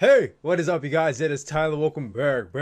Hey, what is up, you guys? It is Tyler. Welcome back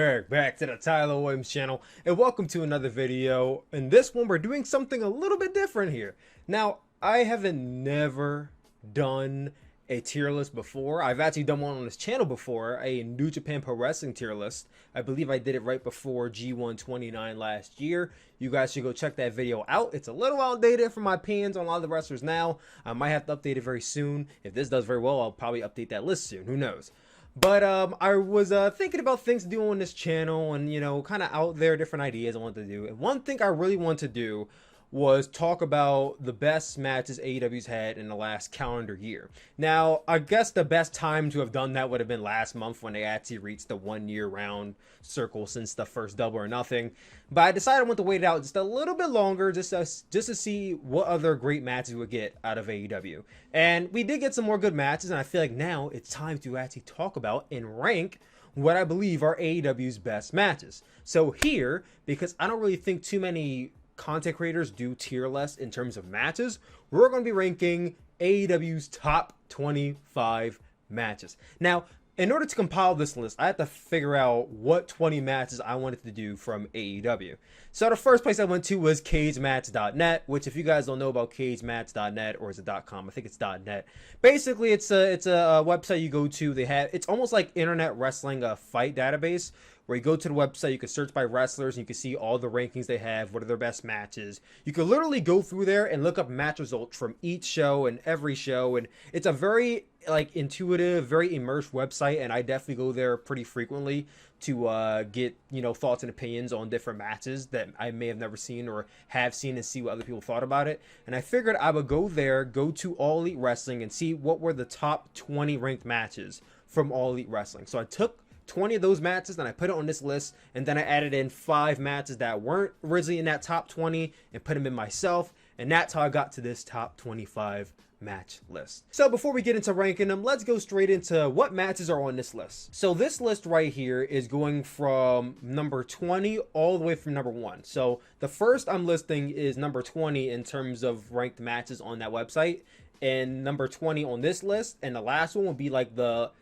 to the Tyler Williams channel, and welcome to another video. In this one, we're doing something a little bit different here. Now, I haven't never done a tier list before. I've actually done one on this channel before, a New Japan Pro Wrestling tier list. I believe I did it right before G129 last year. You guys should go check that video out. It's a little outdated for my opinions on a lot of the wrestlers now. I might have to update it very soon. If this does very well, I'll probably update that list soon. Who knows? But I was thinking about things to do on this channel and, kind of out there, different ideas I wanted to do. And one thing I really wanted to do was talk about the best matches AEW's had in the last calendar year. Now, I guess the best time to have done that would have been last month when they actually reached the 1 year round circle since the first Double or Nothing. But I decided I want to wait it out just a little bit longer just to see what other great matches we would get out of AEW. And we did get some more good matches, and I feel like now it's time to actually talk about and rank what I believe are AEW's best matches. So here, because I don't really think too many content creators do tier lists in terms of matches, we're going to be ranking AEW's top 25 matches. Now, in order to compile this list, I had to figure out what 20 matches I wanted to do from AEW. So the first place I went to was cagematch.net, which, if you guys don't know about cagematch.net, or is it .com? I think it's .net. Basically, it's a website you go to. It's almost like internet wrestling, a fight database, where you go to the website, you can search by wrestlers, and you can see all the rankings they have, what are their best matches. You can literally go through there and look up match results from each show and every show, and it's a very intuitive, very immersed website, and I definitely go there pretty frequently to get thoughts and opinions on different matches that I may have never seen or have seen, and see what other people thought about it. And I figured I would go there, go to All Elite Wrestling, and see what were the top 20 ranked matches from All Elite Wrestling. So I took 20 of those matches, and I put it on this list, and then I added in 5 matches that weren't originally in that top 20 and put them in myself, and that's how I got to this top 25 match list. So before we get into ranking them, let's go straight into what matches are on this list. So this list right here is going from number 20 all the way from number 1. So the first I'm listing is number 20 in terms of ranked matches on that website, and number 20 on this list, and the last one will be like the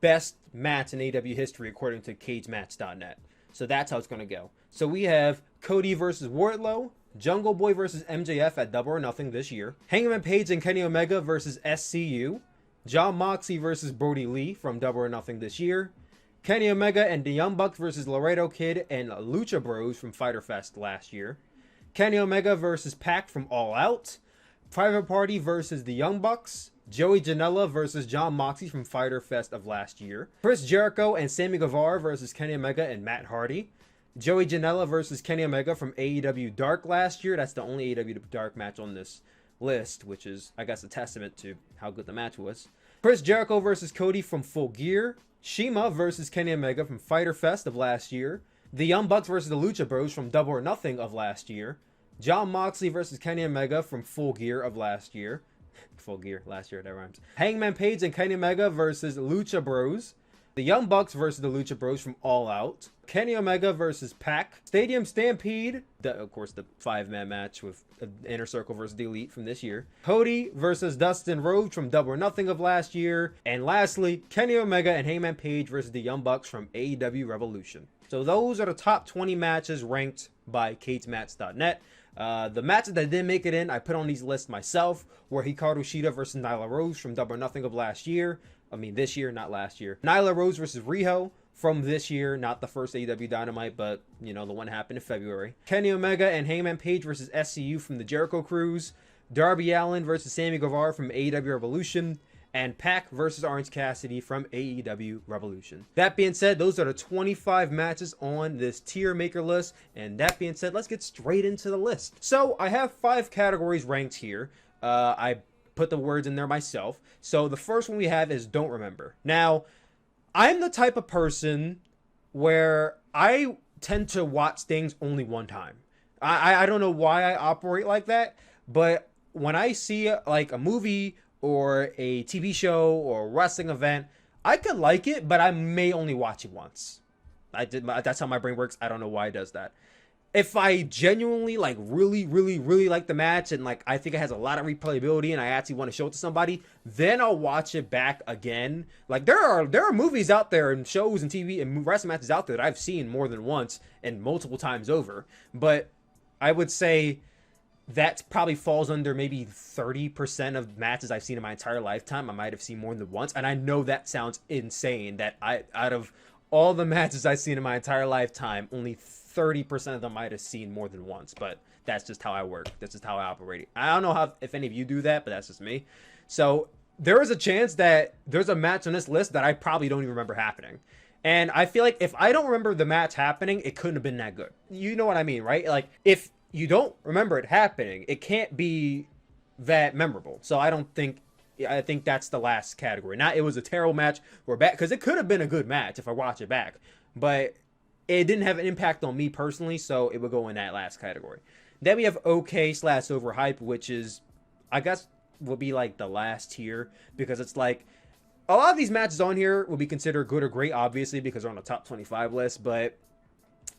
best match in AEW history according to cagematch.net. So that's how it's going to go. So we have Cody versus Wardlow, Jungle Boy versus MJF at Double or Nothing this year, Hangman Page and Kenny Omega versus SCU, Jon Moxley versus Brody Lee from Double or Nothing this year, Kenny Omega and the Young Bucks versus Laredo Kid and Lucha Bros from Fyter Fest last year, Kenny Omega versus Pac from All Out, Private Party versus the Young Bucks, Joey Janela versus Jon Moxley from Fyter Fest of last year, Chris Jericho and Sammy Guevara versus Kenny Omega and Matt Hardy, Joey Janela versus Kenny Omega from AEW Dark last year. That's the only AEW Dark match on this list, which is, I guess, a testament to how good the match was. Chris Jericho versus Cody from Full Gear, Shima versus Kenny Omega from Fyter Fest of last year, the Young Bucks versus the Lucha Bros from Double or Nothing of last year, Jon Moxley versus Kenny Omega from Full Gear of last year, Full Gear last year, that rhymes. Hangman Page and Kenny Omega versus Lucha Bros, the Young Bucks versus the Lucha Bros from All Out, Kenny Omega versus Pac, Stadium Stampede, of course the 5-man match with Inner Circle versus the Elite from this year, Cody versus Dustin Rhodes from Double or Nothing of last year, and lastly, Kenny Omega and Hangman Page versus the Young Bucks from AEW Revolution. So those are the top 20 matches ranked by cagematch.net. The matches that didn't make it in, I put on these lists myself, were Hikaru Shida versus Nyla Rose from Double or Nothing of last year. This year, not last year. Nyla Rose versus Riho from this year, not the first AEW Dynamite, but, the one that happened in February. Kenny Omega and Hangman Page versus SCU from the Jericho Cruise. Darby Allin versus Sammy Guevara from AEW Revolution. And Pac versus Orange Cassidy from AEW Revolution. That being said, those are the 25 matches on this tier maker list. And that being said, let's get straight into the list. So I have 5 categories ranked here. I put the words in there myself. So the first one we have is Don't Remember. Now, I'm the type of person where I tend to watch things only one time. I don't know why I operate like that, but when I see like a movie or a TV show or a wrestling event, I could like it, but I may only watch it once. That's how my brain works. I don't know why it does that. if I genuinely like really like the match and like I think it has a lot of replayability and I actually want to show it to somebody, then I'll watch it back again. Like there are movies out there and shows and TV and wrestling matches out there that I've seen more than once and multiple times over. But I would say that probably falls under maybe 30% of matches I've seen in my entire lifetime. I might have seen more than once, and I know that sounds insane. That I out of all the matches I've seen in my entire lifetime, only 30% of them might have seen more than once. But that's just how I work. That's just how I operate. I don't know how if any of you do that, but that's just me. So there is a chance that there's a match on this list that I probably don't even remember happening. And I feel like if I don't remember the match happening, it couldn't have been that good. You know what I mean, right? Like if you don't remember it happening, it can't be that memorable. So I think that's the last category. Not it was a terrible match or bad, because it could have been a good match if I watch it back, but it didn't have an impact on me personally, so it would go in that last category. Then we have okay/overhype, which is, I guess, would be like the last tier, because it's like a lot of these matches on here will be considered good or great, obviously, because they're on the top 25 list, but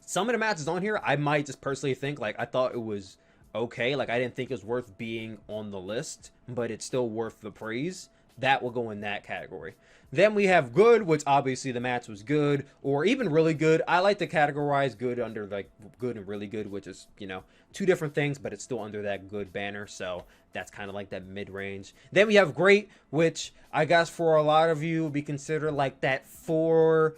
some of the matches on here, I might just personally think, like, I thought it was okay. Like, I didn't think it was worth being on the list, but it's still worth the praise. That will go in that category. Then we have good, which obviously the match was good, or even really good. I like to categorize good under, like, good and really good, which is, you know, two different things, but it's still under that good banner. So that's kind of like that mid-range. Then we have great, which I guess for a lot of you would be considered like that four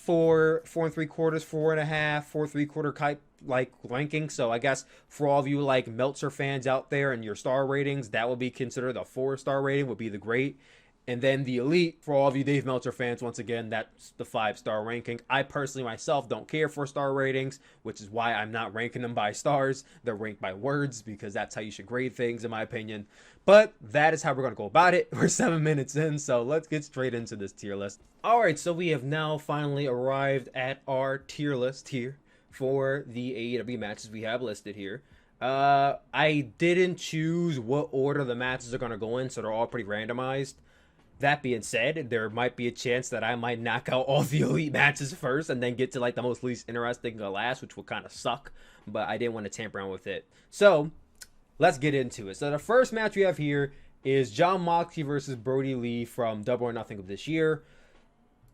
and three quarters, 4.5, 4 3/4 type like ranking. So I guess for all of you like Meltzer fans out there and your star ratings, that would be considered a 4-star rating, would be the great. And then the elite, for all of you Dave Meltzer fans, once again, that's the 5-star ranking. I personally myself don't care for star ratings, which is why I'm not ranking them by stars. They're ranked by words, because that's how you should grade things, in my opinion. But that is how we're going to go about it. We're 7 minutes in, so let's get straight into this tier list. All right, so we have now finally arrived at our tier list here for the AEW matches we have listed here. I didn't choose what order the matches are going to go in, so they're all pretty randomized. That being said, there might be a chance that I might knock out all the elite matches first and then get to like the most least interesting last, which will kind of suck, but I didn't want to tamper around with it. So let's get into it. So the first match we have here is Jon Moxley versus Brody Lee from Double or Nothing of this year.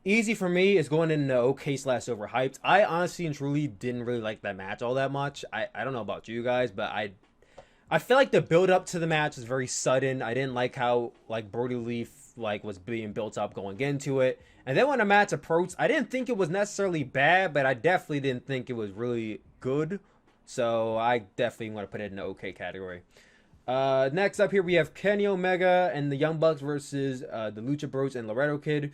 Easy for me is going into okay/overhyped. I honestly and truly didn't really like that match all that much. I don't know about you guys, but I feel like the build up to the match was very sudden. I didn't like how like Brody Lee like was being built up going into it. And then when the match approached, I didn't think it was necessarily bad, but I definitely didn't think it was really good. So I definitely want to put it in the okay category. Next up here we have Kenny Omega and the Young Bucks versus the Lucha Bros and Laredo Kid.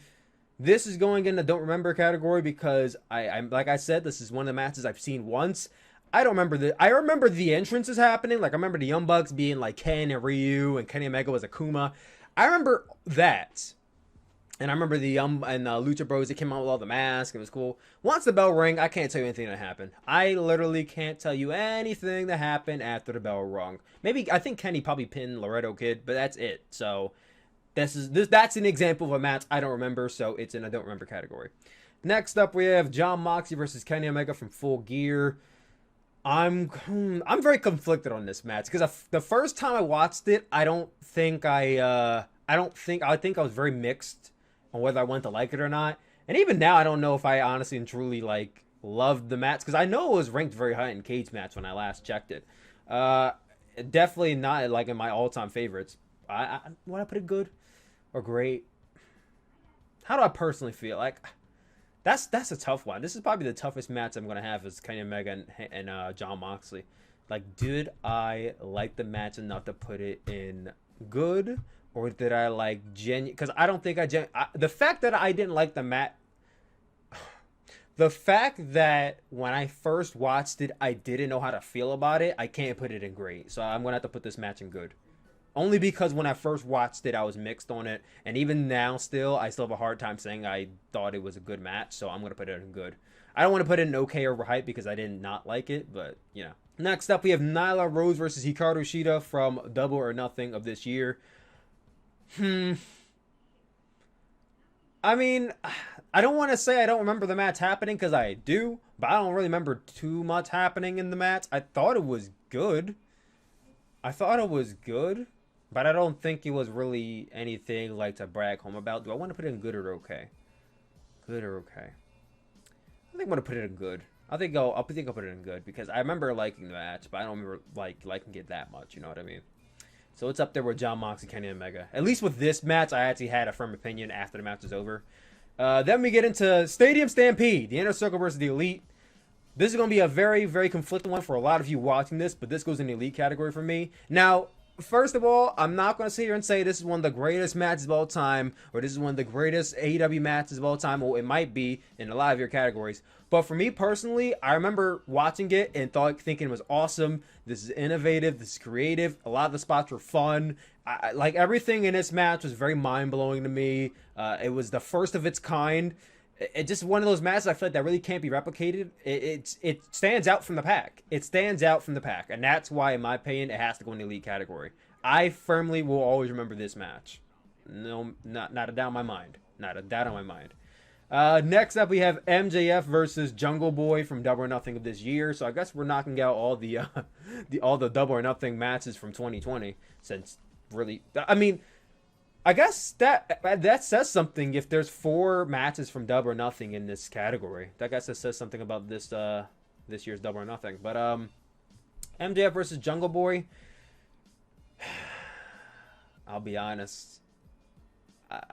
This is going in the don't remember category because I'm like I said, this is one of the matches I've seen once. I don't remember I remember the entrances happening. Like I remember the Young Bucks being like Ken and Ryu, and Kenny Omega was Akuma. I remember that. And I remember the Lucha Bros, they came out with all the masks. It was cool. Once the bell rang, I can't tell you anything that happened. I literally can't tell you anything that happened after the bell rung. Maybe I think Kenny probably pinned Laredo Kid, but that's it. So that's an example of a match I don't remember, so it's in a don't remember category. Next up, we have Jon Moxley versus Kenny Omega from Full Gear. I'm very conflicted on this match because the first time I watched it, I think I was very mixed on whether I want to like it or not. And even now, I don't know if I honestly and truly like loved the match, because I know it was ranked very high in Cage Match when I last checked it. Definitely not like in my all-time favorites. Would I put it good or great? How do I personally feel? Like that's a tough one. This is probably the toughest match I'm gonna have is Kenny Omega and Jon Moxley. Like, did I like the match enough to put it in good, or did I like genuine? Because I don't think the fact that I didn't like the match. The fact that when I first watched it, I didn't know how to feel about it, I can't put it in great. So I'm going to have to put this match in good. Only because when I first watched it, I was mixed on it. And even now still, I still have a hard time saying I thought it was a good match. So I'm going to put it in good. I don't want to put it in okay over hype because I did not like it. But, you know. Next up, we have Nyla Rose versus Hikaru Shida from Double or Nothing of this year. I mean, I don't want to say I don't remember the match happening because I do, but I don't really remember too much happening in the match. I thought it was good. I thought it was good, but I don't think it was really anything like to brag home about. Do I want to put it in good or okay? Good or okay? I think I'm gonna put it in good. I think I'll put it in good because I remember liking the match, but I don't remember liking it that much. You know what I mean? So it's up there with John Moxley, Kenny Omega. At least with this match, I actually had a firm opinion after the match was over. Then we get into Stadium Stampede, the Inner Circle versus the Elite. This is going to be a very, very conflicting one for a lot of you watching this, but this goes in the Elite category for me. Now, first of all, I'm not going to sit here and say this is one of the greatest matches of all time, or this is one of the greatest AEW matches of all time. Well, it might be in a lot of your categories. But for me personally, I remember watching it and thinking it was awesome. This is innovative. This is creative. A lot of the spots were fun. Like everything in this match was very mind-blowing to me. It was the first of its kind. It's just one of those matches I feel like that really can't be replicated. It stands out from the pack. It stands out from the pack. And that's why, in my opinion, it has to go in the Elite category. I firmly will always remember this match. No, not a doubt in my mind. Not a doubt in my mind. Next up, we have MJF versus Jungle Boy from Double or Nothing of this year. So I guess we're knocking out all the all the Double or Nothing matches from 2020. Since really, I mean, I guess that says something if there's 4 matches from Double or Nothing in this category. I guess that says something about this this year's Double or Nothing. But MJF versus Jungle Boy. I'll be honest.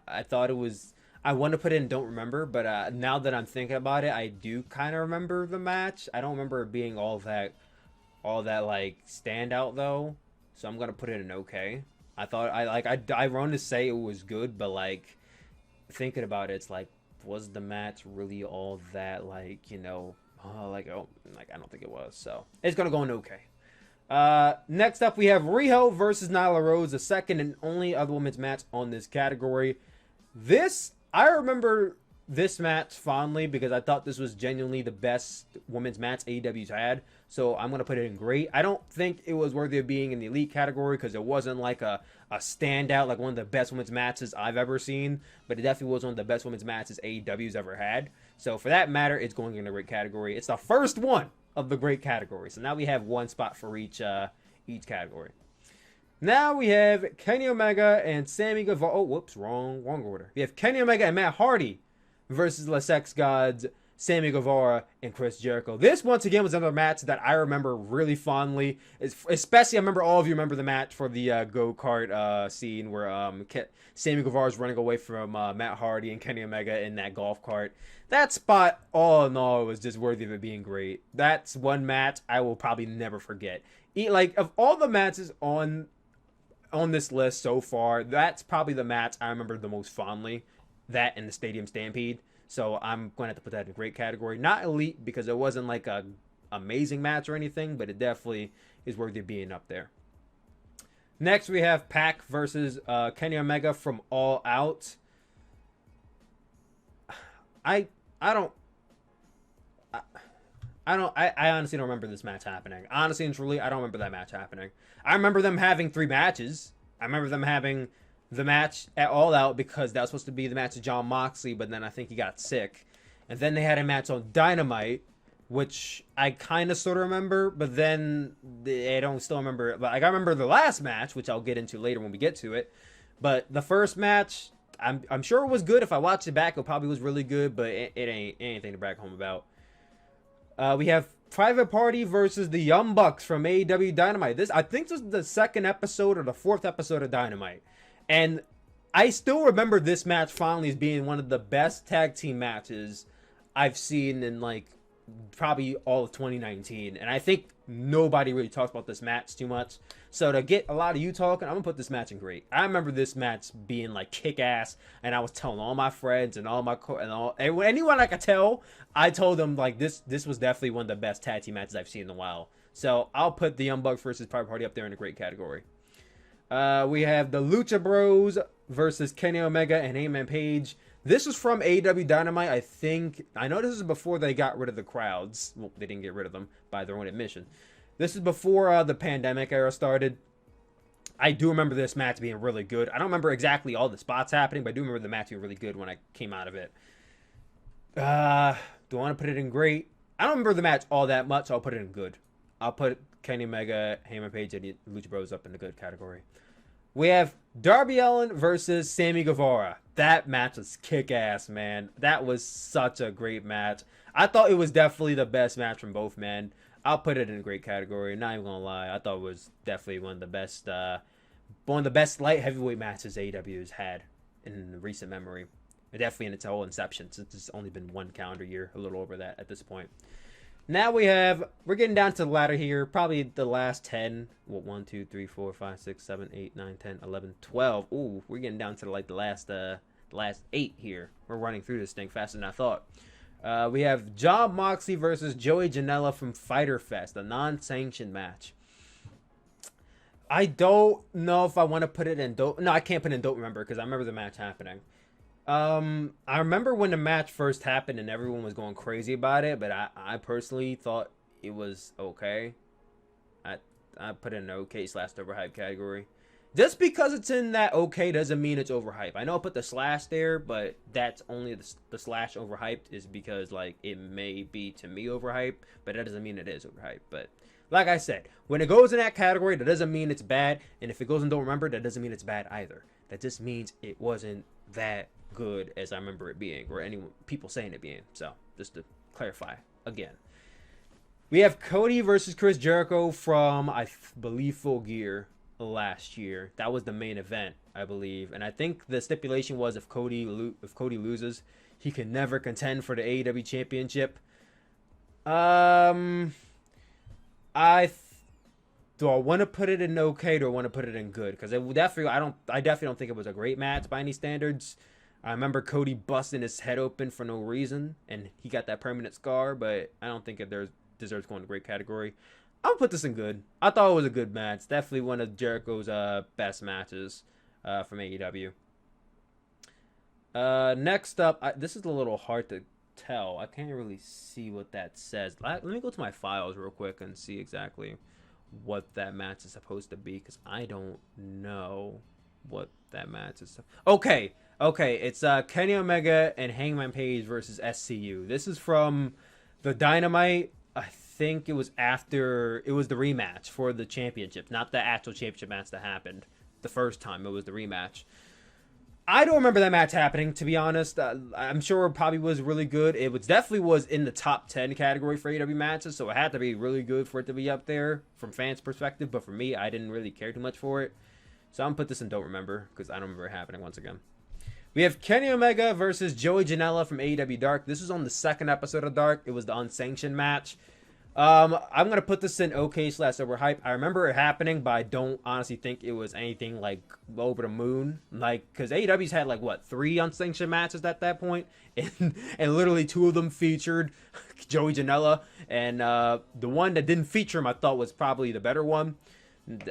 I thought it was. I want to put in don't remember, but now that I'm thinking about it, I do kind of remember the match. I don't remember it being all that like standout though. So I'm gonna put it in okay. I thought I wanted to say it was good, but like thinking about it, it's like was the match really all that like I don't think it was. So it's gonna go in okay. Next up we have Riho versus Nyla Rose, the second and only other women's match on this category. I remember this match fondly because I thought this was genuinely the best women's match AEW's had. So I'm going to put it in great. I don't think it was worthy of being in the Elite category because it wasn't like a standout, like one of the best women's matches I've ever seen. But it definitely was one of the best women's matches AEW's ever had. So for that matter, it's going in the great category. It's the first one of the great category. So now we have one spot for each category. Now we have Kenny Omega and Sammy Guevara. Oh, whoops, wrong order. We have Kenny Omega and Matt Hardy versus the Sex Gods, Sammy Guevara and Chris Jericho. This, once again, was another match that I remember really fondly. Especially, I remember all of you remember the match for the go-kart scene where Sammy Guevara is running away from Matt Hardy and Kenny Omega in that golf cart. That spot, all in all, was just worthy of it being great. That's one match I will probably never forget. Like, of all the matches on this list so far, that's probably the match I remember the most fondly. That and the Stadium Stampede. So I'm going to have to put that in a great category. Not Elite because it wasn't like a amazing match or anything, but it definitely is worthy of being up there. Next we have Pac versus Kenny Omega from All Out. I honestly don't remember this match happening. Honestly and truly, I don't remember that match happening. I remember them having 3 matches. I remember them having the match at All Out because that was supposed to be the match of John Moxley, but then I think he got sick. And then they had a match on Dynamite, which I kind of sort of remember, but then I don't still remember. Like, I remember the last match, which I'll get into later when we get to it. But the first match, I'm sure it was good. If I watched it back, it probably was really good, but it ain't anything to brag home about. We have Private Party versus the Young Bucks from AEW Dynamite. I think this is the 2nd episode or the 4th episode of Dynamite. And I still remember this match fondly as being one of the best tag team matches I've seen in like probably all of 2019. And I think nobody really talks about this match too much. So to get a lot of you talking, I'm going to put this match in great. I remember this match being like kick-ass, and I was telling all my friends and anyone I could tell, I told them like this was definitely one of the best tag team matches I've seen in a while. So I'll put the Young Bucks versus Private Party up there in a great category. We have the Lucha Bros versus Kenny Omega and Hangman Page. This was from AEW Dynamite, I think. I know this is before they got rid of the crowds. Well, they didn't get rid of them by their own admission. This is before the pandemic era started. I do remember this match being really good. I don't remember exactly all the spots happening, but I do remember the match being really good when I came out of it. Do I want to put it in great? I don't remember the match all that much, so I'll put it in good. I'll put Kenny Omega, Heyman Page, and Lucha Bros up in the good category. We have Darby Allin versus Sammy Guevara. That match was kick-ass, man. That was such a great match. I thought it was definitely the best match from both men. I'll put it in a great category. Not even gonna lie, I thought it was definitely one of the best light heavyweight matches AEW has had in recent memory. Definitely in its whole inception, since it's only been one calendar year, a little over that at this point. Now we're getting down to the ladder here, probably the last 10. Well, 1, 2, 3, 4, 5, 6, 7, 8, 9, 10, 11, 12. Ooh, we're getting down to like the last 8 here. We're running through this thing faster than I thought. We have Jon Moxley versus Joey Janela from Fyter Fest, a non-sanctioned match. I don't know if I want to put it in dope. No, I can't put it in don't remember because I remember the match happening. I remember when the match first happened and everyone was going crazy about it, but I personally thought it was okay. I put it in okay / overhyped category. Just because it's in that okay doesn't mean it's overhyped. I know I put the slash there, but that's only the slash overhyped is because like it may be to me overhyped, but that doesn't mean it is overhyped. But like I said, when it goes in that category, that doesn't mean it's bad, and if it goes in don't remember, that doesn't mean it's bad either. That just means it wasn't that good as I remember it being, or people saying it being. So just to clarify again, we have Cody versus Chris Jericho from I believe Full Gear last year. That was the main event, I believe, and I think the stipulation was if Cody loses, he can never contend for the AEW championship. Do I want to put it in okay, or do I want to put it in good? Because I definitely don't think it was a great match by any standards. I remember Cody busting his head open for no reason, and he got that permanent scar, but I don't think it deserves going to great category. I'll put this in good. I thought it was a good match. Definitely one of Jericho's best matches from AEW. Next up, this is a little hard to tell. I can't really see what that says. Let me go to my files real quick and see exactly what that match is supposed to be, because I don't know what that match is. Okay, it's Kenny Omega and Hangman Page versus SCU. This is from the Dynamite. I think it was the rematch for the championship, not the actual championship match that happened the first time. It was the rematch. I don't remember that match happening, to be honest. I'm sure it probably was really good. Definitely was in the top 10 category for AEW matches, so it had to be really good for it to be up there from fans' perspective. But for me, I didn't really care too much for it. So I'm going to put this in don't remember, because I don't remember it happening once again. We have Kenny Omega versus Joey Janela from AEW Dark. This was on the second episode of Dark. It was the unsanctioned match. I'm going to put this in okay / overhyped. I remember it happening, but I don't honestly think it was anything like over the moon. Like, because AEW's had like, 3 unsanctioned matches at that point? And literally 2 of them featured Joey Janela. And the one that didn't feature him I thought was probably the better one.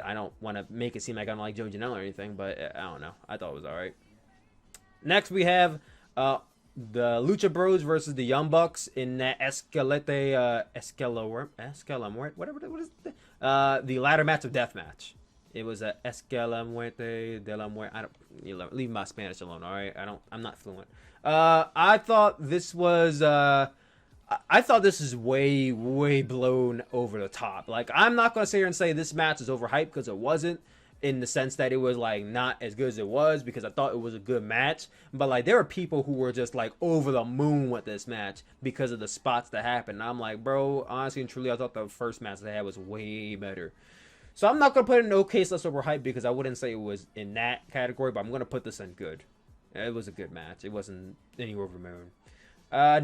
I don't want to make it seem like I don't like Joey Janela or anything, but I don't know. I thought it was alright. Next, we have the Lucha Bros versus the Young Bucks in that Escalante, the ladder match of death match. It was a Escalante de la Muerte. Leave my Spanish alone, all right? I'm not fluent. I thought this was way blown over the top. Like, I'm not gonna sit here and say this match is overhyped, because it wasn't. In the sense that it was like not as good as it was, because I thought it was a good match, but like there were people who were just like over the moon with this match because of the spots that happened. And I'm like, bro, honestly and truly, I thought the first match they had was way better. So I'm not gonna put it in okay / overhyped, because I wouldn't say it was in that category, but I'm gonna put this in good. It was a good match. It wasn't any over the moon.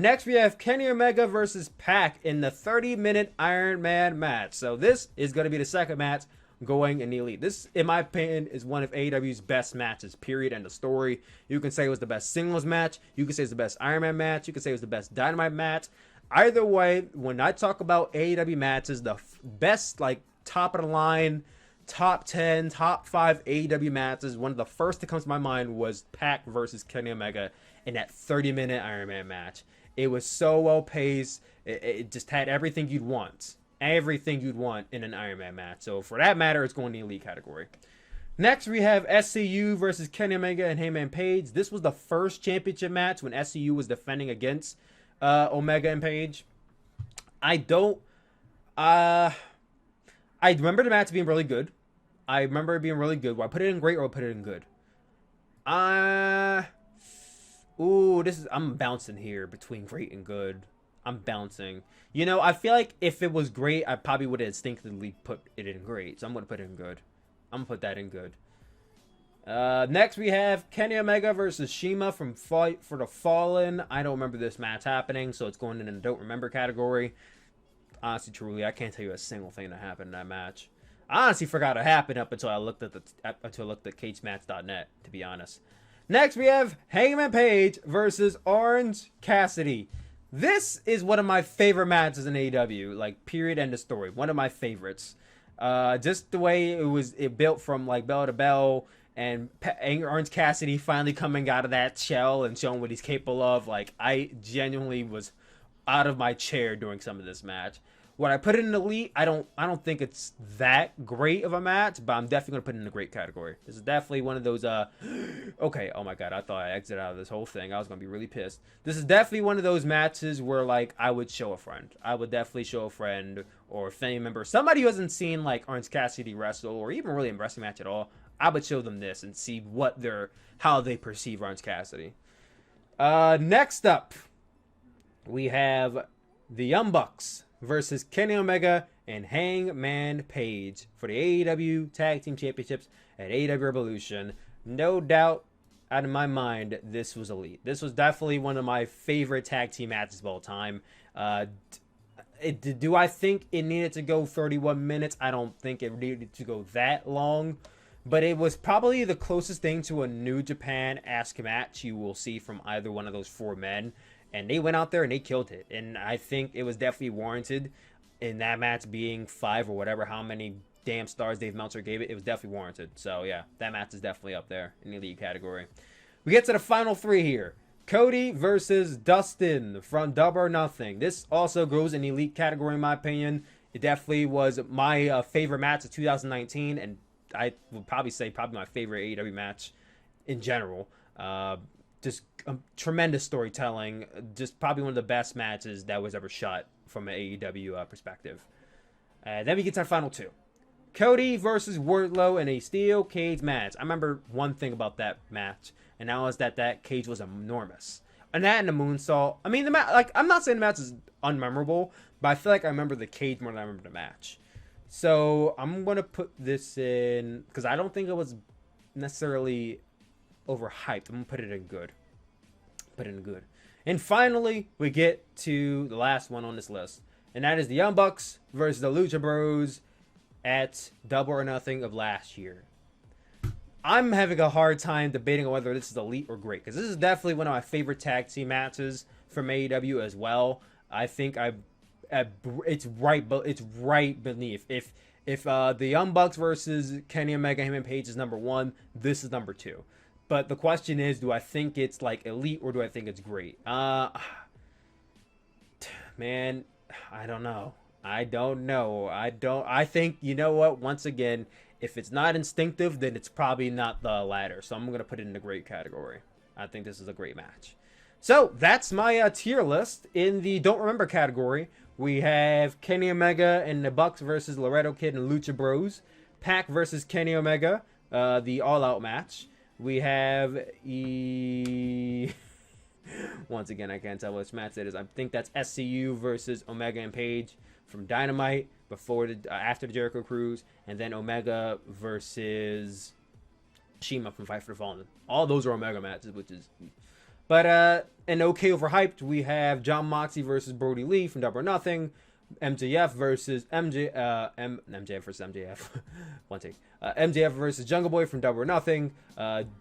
Next we have Kenny Omega versus Pac in the 30-minute Iron Man match. So this is gonna be the second match going in the Elite. This, in my opinion, is one of AEW's best matches, period, end of story. You can say it was the best singles match. You can say it's the best Iron Man match. You can say it was the best Dynamite match. Either way, when I talk about AEW matches, the best, like, top of the line, top 10, top 5 AEW matches, one of the first that comes to my mind was Pac versus Kenny Omega in that 30-minute Iron Man match. It was so well paced. It just had everything you'd want. Everything you'd want in an Iron Man match. So for that matter, it's going in the Elite category. Next, we have SCU versus Kenny Omega and Hangman Page. This was the first championship match when SCU was defending against Omega and Page. I remember the match being really good. I remember it being really good. Will I put it in great or I put it in good? I'm bouncing here between great and good. I'm bouncing. You know, I feel like if it was great, I probably would have instinctively put it in great. So I'm going to put it in good. I'm going to put that in good. Next, we have Kenny Omega versus Shima from Fight for the Fallen. I don't remember this match happening, so it's going in the don't remember category. Honestly, truly, I can't tell you a single thing that happened in that match. I honestly forgot it happened up until I looked at cagematch.net, to be honest. Next, we have Hangman Page versus Orange Cassidy. This is one of my favorite matches in AEW, like, period, end of story. One of my favorites. Just the way it built from, like, bell to bell, and Orange Cassidy finally coming out of that shell and showing what he's capable of. Like, I genuinely was out of my chair during some of this match. When I put it in elite, I don't think it's that great of a match, but I'm definitely gonna put it in the great category. This is definitely one of those okay, oh my god, I thought I exited out of this whole thing. I was gonna be really pissed. This is definitely one of those matches where, like, I would show a friend. I would definitely show a friend or a family member, somebody who hasn't seen, like, Orange Cassidy wrestle or even really a wrestling match at all. I would show them this and see how they perceive Orange Cassidy. Next up, we have the Young Bucks versus Kenny Omega and Hangman Page for the AEW Tag Team Championships at AEW Revolution. No doubt out of my mind, this was elite. This was definitely one of my favorite tag team matches of all time. Do I think it needed to go 31 minutes? I don't think it needed to go that long. But it was probably the closest thing to a New Japan-esque match you will see from either one of those four men. And they went out there and they killed it. And I think it was definitely warranted in that match being 5 or whatever, how many damn stars Dave Meltzer gave it. It was definitely warranted. So, yeah, that match is definitely up there in the elite category. We get to the final 3 here. Cody versus Dustin from Double or Nothing. This also goes in the elite category, in my opinion. It definitely was my favorite match of 2019. And I would probably say my favorite AEW match in general. Just tremendous storytelling. Just probably one of the best matches that was ever shot from an AEW perspective. Then we get to our final 2. Cody versus Wardlow in a steel cage match. I remember one thing about that match, and that was that cage was enormous. And that and the moonsault. I mean, I'm not saying the match is unmemorable, but I feel like I remember the cage more than I remember the match. So I'm going to put this in, because I don't think it was necessarily overhyped. I'm going to put it in good. And finally, we get to the last one on this list. And that is the Young Bucks versus the Lucha Bros at Double or Nothing of last year. I'm having a hard time debating on whether this is elite or great, because this is definitely one of my favorite tag team matches from AEW as well. I think it's right beneath. If the Young Bucks versus Kenny Omega, Hangman Page is number 1, this is number 2. But the question is, do I think it's like elite or do I think it's great? Man, I don't know. I think, you know what? Once again, if it's not instinctive, then it's probably not the latter. So I'm going to put it in the great category. I think this is a great match. So that's my tier list. In the don't remember category, we have Kenny Omega and the Bucks versus Laredo Kid and Lucha Bros. Pac versus Kenny Omega, the All Out match. We have once again, I can't tell which match it is. I think that's SCU versus Omega and Page from Dynamite after the Jericho Cruise, and then Omega versus Shima from Fight for the Fallen. All those are Omega matches, but and okay overhyped, we have Jon Moxley versus Brody Lee from Double or Nothing. MJF versus MJF versus MJF. One take. MJF versus Jungle Boy from Double or Nothing.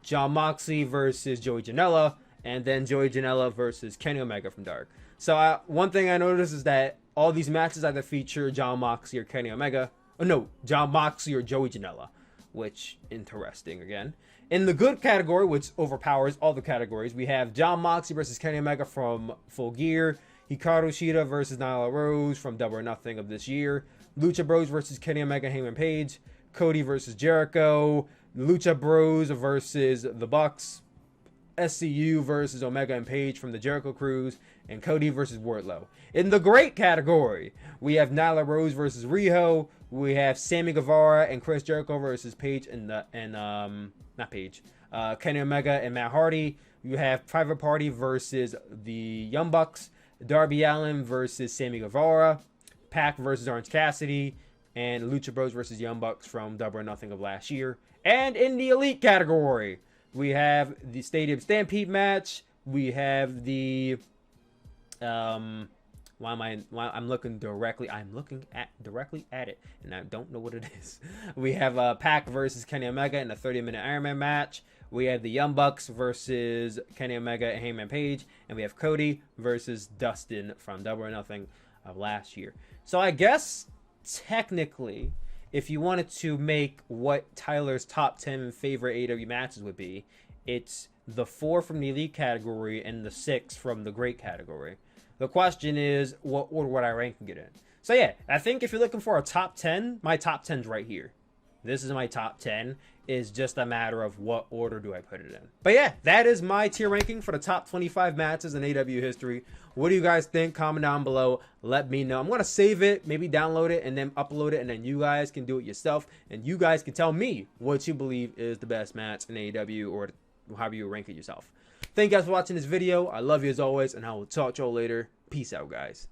Jon Moxley versus Joey Janela, and then Joey Janela versus Kenny Omega from Dark. So one thing I noticed is that all these matches either feature Jon Moxley or Kenny Omega. Oh no, Jon Moxley or Joey Janela, which interesting again. In the good category, which overpowers all the categories, we have Jon Moxley versus Kenny Omega from Full Gear. Hikaru Shida versus Nyla Rose from Double or Nothing of this year. Lucha Bros versus Kenny Omega, Hangman Page. Cody versus Jericho. Lucha Bros versus the Bucks, SCU versus Omega and Page from the Jericho Cruise, and Cody versus Wardlow. In the great category, we have Nyla Rose versus Riho. We have Sammy Guevara and Chris Jericho versus Page Kenny Omega and Matt Hardy. You have Private Party versus the Young Bucks. Darby Allin versus Sammy Guevara. Pac versus Orange Cassidy. And Lucha Bros versus Young Bucks from Double or Nothing of last year. And in the Elite category, we have the Stadium Stampede match. We have the I'm looking directly at it, and I don't know what it is. We have Pac versus Kenny Omega in a 30-minute Iron Man match. We have the Young Bucks versus Kenny Omega and Hangman Page, and we have Cody versus Dustin from Double or Nothing of last year. So I guess technically, if you wanted to make what Tyler's top 10 favorite AEW matches would be, it's the 4 from the Elite category and the 6 from the Great category. The question is, what order would I rank it in? So yeah, I think if you're looking for a top 10, my top 10's right here. This is my top 10. It's just a matter of what order do I put it in. But yeah, that is my tier ranking for the top 25 matches in AEW history. What do you guys think? Comment down below. Let me know. I'm going to save it, maybe download it, and then upload it, and then you guys can do it yourself. And you guys can tell me what you believe is the best match in AEW, or however you rank it yourself. Thank you guys for watching this video. I love you as always, and I will talk to y'all later. Peace out, guys.